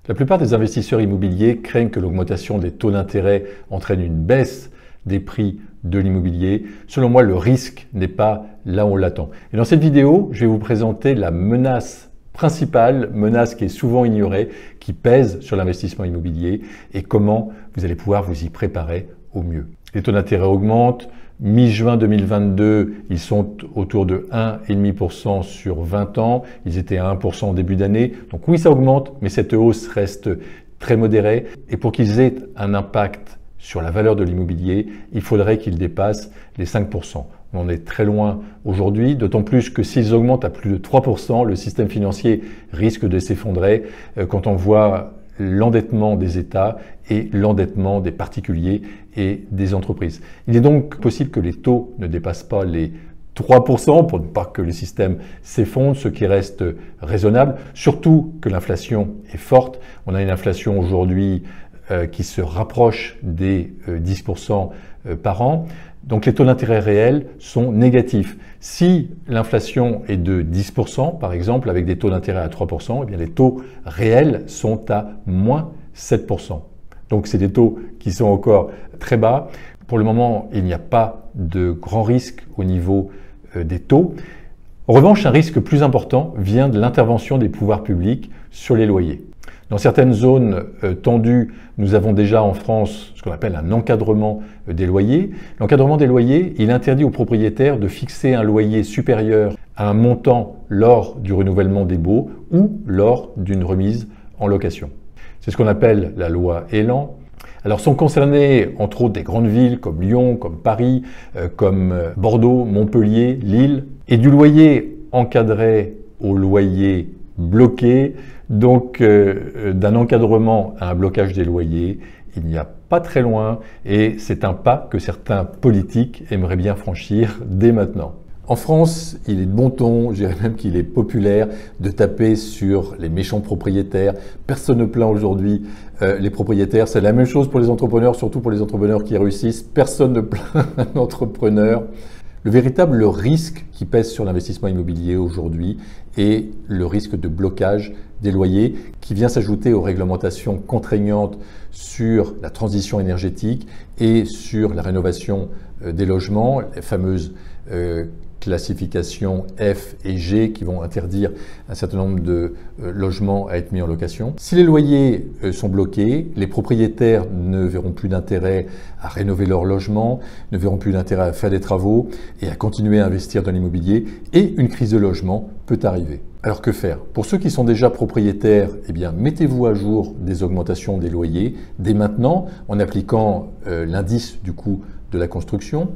La plupart des investisseurs immobiliers craignent que l'augmentation des taux d'intérêt entraîne une baisse des prix de l'immobilier. Selon moi, le risque n'est pas là où on l'attend. Et dans cette vidéo, je vais vous présenter la menace principale, menace qui est souvent ignorée, qui pèse sur l'investissement immobilier et comment vous allez pouvoir vous y préparer au mieux. Les taux d'intérêt augmentent. Mi-juin 2022, ils sont autour de 1,5% sur 20 ans. Ils étaient à 1% au début d'année. Donc oui, ça augmente, mais cette hausse reste très modérée. Et pour qu'ils aient un impact sur la valeur de l'immobilier, il faudrait qu'ils dépassent les 5%. On en est très loin aujourd'hui, d'autant plus que s'ils augmentent à plus de 3%, le système financier risque de s'effondrer quand on voit l'endettement des États et l'endettement des particuliers et des entreprises. Il est donc possible que les taux ne dépassent pas les 3% pour ne pas que le système s'effondre, ce qui reste raisonnable, surtout que l'inflation est forte. On a une inflation aujourd'hui qui se rapproche des 10% par an. Donc les taux d'intérêt réels sont négatifs. Si l'inflation est de 10%, par exemple, avec des taux d'intérêt à 3%, eh bien les taux réels sont à moins 7%. Donc c'est des taux qui sont encore très bas. Pour le moment, il n'y a pas de grand risque au niveau des taux. En revanche, un risque plus important vient de l'intervention des pouvoirs publics sur les loyers. Dans certaines zones tendues, nous avons déjà en France ce qu'on appelle un encadrement des loyers. L'encadrement des loyers, il interdit aux propriétaires de fixer un loyer supérieur à un montant lors du renouvellement des baux ou lors d'une remise en location. C'est ce qu'on appelle la loi Elan. Alors sont concernées entre autres des grandes villes comme Lyon, comme Paris, comme Bordeaux, Montpellier, Lille, et du loyer encadré au loyer bloqué. Donc d'un encadrement à un blocage des loyers, il n'y a pas très loin et c'est un pas que certains politiques aimeraient bien franchir dès maintenant. En France, il est de bon ton, je dirais même qu'il est populaire de taper sur les méchants propriétaires. Personne ne plaint aujourd'hui les propriétaires. C'est la même chose pour les entrepreneurs, surtout pour les entrepreneurs qui réussissent. Personne ne plaint un entrepreneur. Le véritable risque qui pèse sur l'investissement immobilier aujourd'hui est le risque de blocage des loyers qui vient s'ajouter aux réglementations contraignantes sur la transition énergétique et sur la rénovation des logements, les fameuses classifications F et G qui vont interdire un certain nombre de logements à être mis en location. Si les loyers sont bloqués, les propriétaires ne verront plus d'intérêt à rénover leur logement, ne verront plus d'intérêt à faire des travaux et à continuer à investir dans l'immobilier et une crise de logement peut arriver. Alors que faire? Pour ceux qui sont déjà propriétaires, eh bien, mettez-vous à jour des augmentations des loyers dès maintenant en appliquant l'indice du coût de la construction.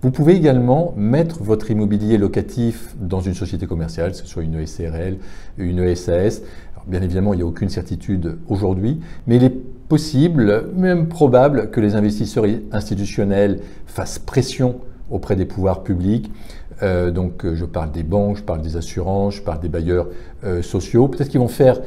Vous pouvez également mettre votre immobilier locatif dans une société commerciale, que ce soit une SARL, une SAS. Alors, bien évidemment, il n'y a aucune certitude aujourd'hui, mais il est possible, même probable, que les investisseurs institutionnels fassent pression auprès des pouvoirs publics. Donc je parle des banques, je parle des assurances, je parle des bailleurs sociaux. Peut-être qu'ils vont faire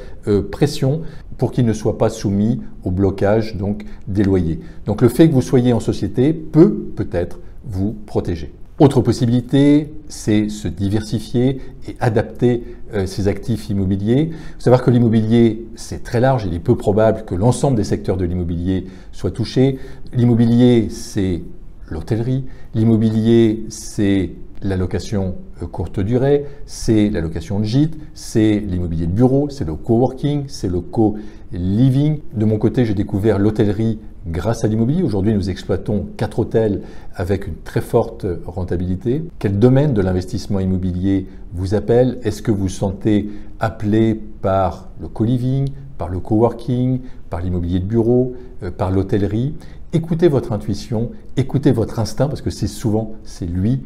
pression pour qu'ils ne soient pas soumis au blocage donc, des loyers. Donc le fait que vous soyez en société peut-être vous protéger. Autre possibilité, c'est se diversifier et adapter ses actifs immobiliers. Il faut savoir que l'immobilier, c'est très large. Il est peu probable que l'ensemble des secteurs de l'immobilier soient touchés. L'immobilier, c'est l'hôtellerie. L'immobilier, c'est la location courte durée, c'est la location de gîte, c'est l'immobilier de bureau, c'est le coworking, c'est le co-living. De mon côté, j'ai découvert l'hôtellerie grâce à l'immobilier. Aujourd'hui, nous exploitons 4 hôtels avec une très forte rentabilité. Quel domaine de l'investissement immobilier vous appelle? Est-ce que vous vous sentez appelé par le co-living, par le coworking, par l'immobilier de bureau, par l'hôtellerie? Écoutez votre intuition, écoutez votre instinct parce que c'est lui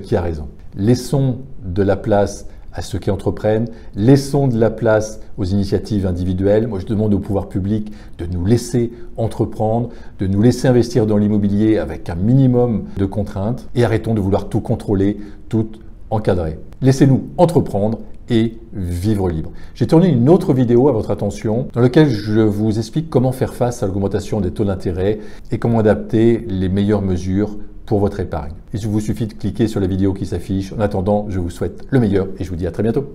qui a raison. Laissons de la place à ceux qui entreprennent, laissons de la place aux initiatives individuelles. Moi, je demande au pouvoir public de nous laisser entreprendre, de nous laisser investir dans l'immobilier avec un minimum de contraintes et arrêtons de vouloir tout contrôler, tout encadrer. Laissez-nous entreprendre et vivre libre. J'ai tourné une autre vidéo à votre attention dans laquelle je vous explique comment faire face à l'augmentation des taux d'intérêt et comment adapter les meilleures mesures pour votre épargne. Il vous suffit de cliquer sur la vidéo qui s'affiche. En attendant, je vous souhaite le meilleur et je vous dis à très bientôt.